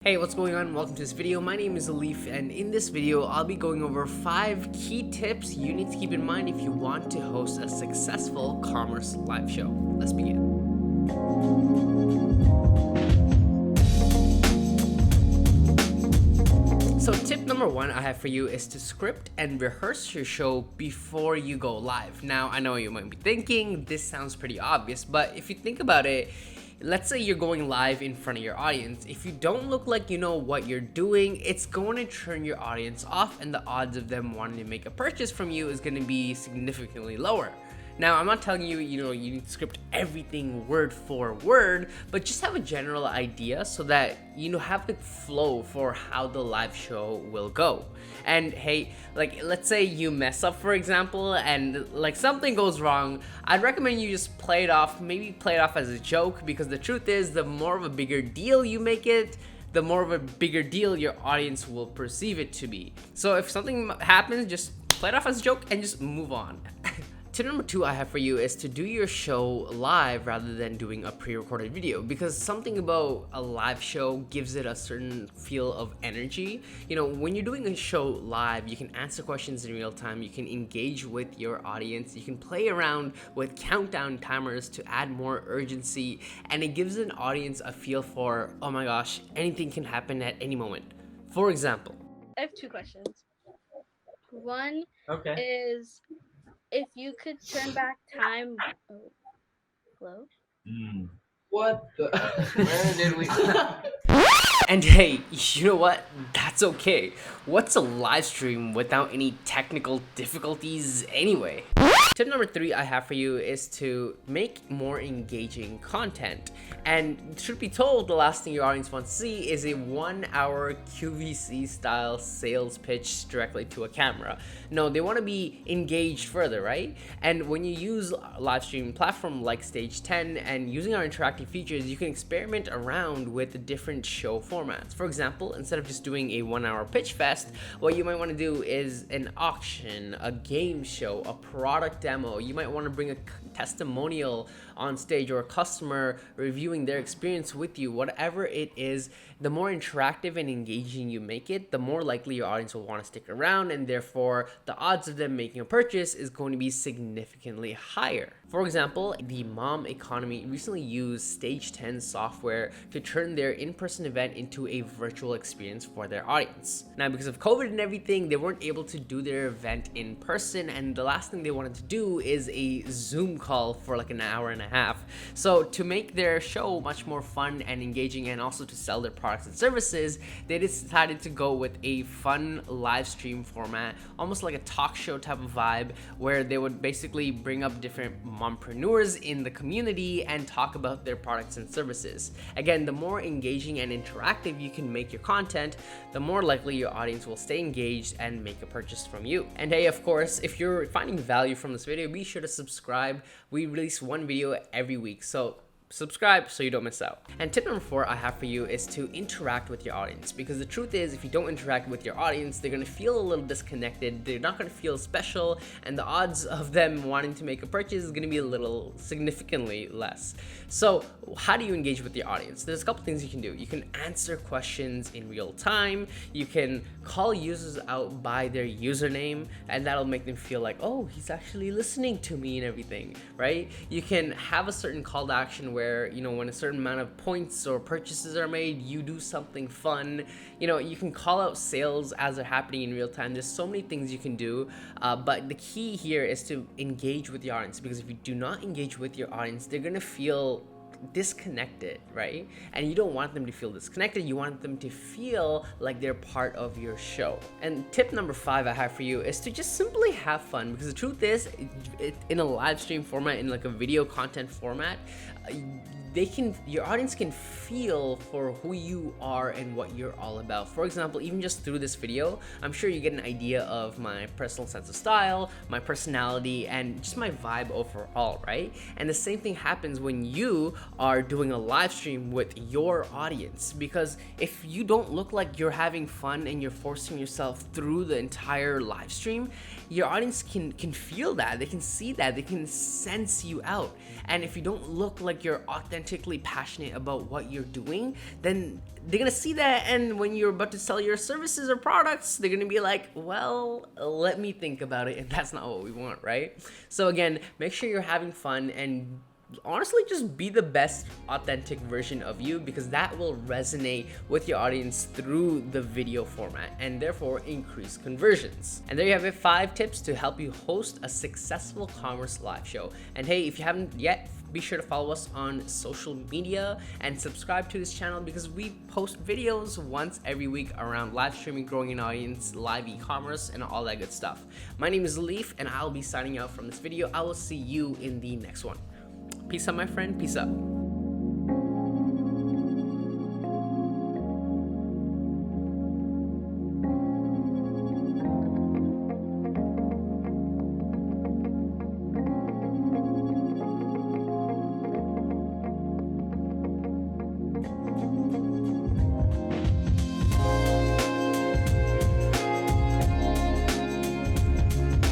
Hey, what's going on? Welcome to this video. My name is Alif, and in this video I'll be going over 5 key tips you need to keep in mind if you want to host a successful commerce live show. Let's begin. So tip number 1 I have for you is to script and rehearse your show before you go live. Now, I know you might be thinking this sounds pretty obvious, but if you think about it, let's say you're going live in front of your audience. If you don't look like you know what you're doing, it's going to turn your audience off, and the odds of them wanting to make a purchase from you is going to be significantly lower. Now, I'm not telling you, you need to script everything word for word, but just have a general idea so that have the flow for how the live show will go. And hey, let's say you mess up, for example, and something goes wrong, I'd recommend you just maybe play it off as a joke, because the truth is, the more of a bigger deal you make it, the more of a bigger deal your audience will perceive it to be. So if something happens, just play it off as a joke and just move on. Tip number 2 I have for you is to do your show live rather than doing a pre-recorded video, because something about a live show gives it a certain feel of energy. When you're doing a show live, you can answer questions in real time, you can engage with your audience, you can play around with countdown timers to add more urgency, and it gives an audience a feel for, oh my gosh, anything can happen at any moment. For example, I have 2 questions. One Okay. is, if you could turn back time. Oh, hello? What the? Where did we? And hey, you know what? That's okay. What's a live stream without any technical difficulties anyway? Tip number 3 I have for you is to make more engaging content. And truth be told, the last thing your audience wants to see is a 1-hour QVC style sales pitch directly to a camera. No, they want to be engaged further, right? And when you use a live streaming platform like Stage 10 and using our interactive features, you can experiment around with different show formats. For example, instead of just doing a 1-hour pitch fest, what you might want to do is an auction, a game show, a product demo. You might want to bring a testimonial on stage, or a customer reviewing their experience with you. Whatever it is, the more interactive and engaging you make it, the more likely your audience will want to stick around, and therefore the odds of them making a purchase is going to be significantly higher. For example, the Mom Economy recently used Stage 10 software to turn their in-person event into a virtual experience for their audience. Now, because of COVID and everything, they weren't able to do their event in person, and the last thing they wanted to do is a Zoom call for an hour and a half. So to make their show much more fun and engaging, and also to sell their products and services, they decided to go with a fun live stream format, almost like a talk show type of vibe, where they would basically bring up different mompreneurs in the community and talk about their products and services. Again, the more engaging and interactive you can make your content, the more likely your audience will stay engaged and make a purchase from you. And hey, of course, if you're finding value from this video, be sure to subscribe. We release one video every week, so subscribe so you don't miss out. And tip number 4 I have for you is to interact with your audience, because the truth is, if you don't interact with your audience, they're going to feel a little disconnected, they're not going to feel special, and the odds of them wanting to make a purchase is going to be a little significantly less. So how do you engage with your audience? There's a couple things you can do. You can answer questions in real time, you can call users out by their username, and that'll make them feel like, oh, he's actually listening to me and everything, right? You can have a certain call to action where, when a certain amount of points or purchases are made, you do something fun. You can call out sales as they're happening in real time. There's so many things you can do, but the key here is to engage with the audience, because if you do not engage with your audience, they're gonna feel disconnected, right? And you don't want them to feel disconnected. You want them to feel like they're part of your show. And tip number 5 I have for you is to just simply have fun, because the truth is, in a live stream format, in a video content format, your audience can feel for who you are and what you're all about. For example, even just through this video, I'm sure you get an idea of my personal sense of style, my personality, and just my vibe overall, right? And the same thing happens when you are doing a live stream with your audience, because if you don't look like you're having fun and you're forcing yourself through the entire live stream, your audience can feel that, they can see that, they can sense you out. And if you don't look like you're authentic authentically passionate about what you're doing, then they're gonna see that, and when you're about to sell your services or products, they're gonna be like, well, let me think about it, and that's not what we want, right? So again, make sure you're having fun and honestly just be the best authentic version of you, because that will resonate with your audience through the video format and therefore increase conversions. And there you have it, 5 tips to help you host a successful commerce live show. And hey, if you haven't yet, be sure to follow us on social media and subscribe to this channel, because we post videos once every week around live streaming, growing an audience, live e-commerce, and all that good stuff. My name is Alif, and I'll be signing out from this video. I will see you in the next one. Peace out, my friend. Peace out.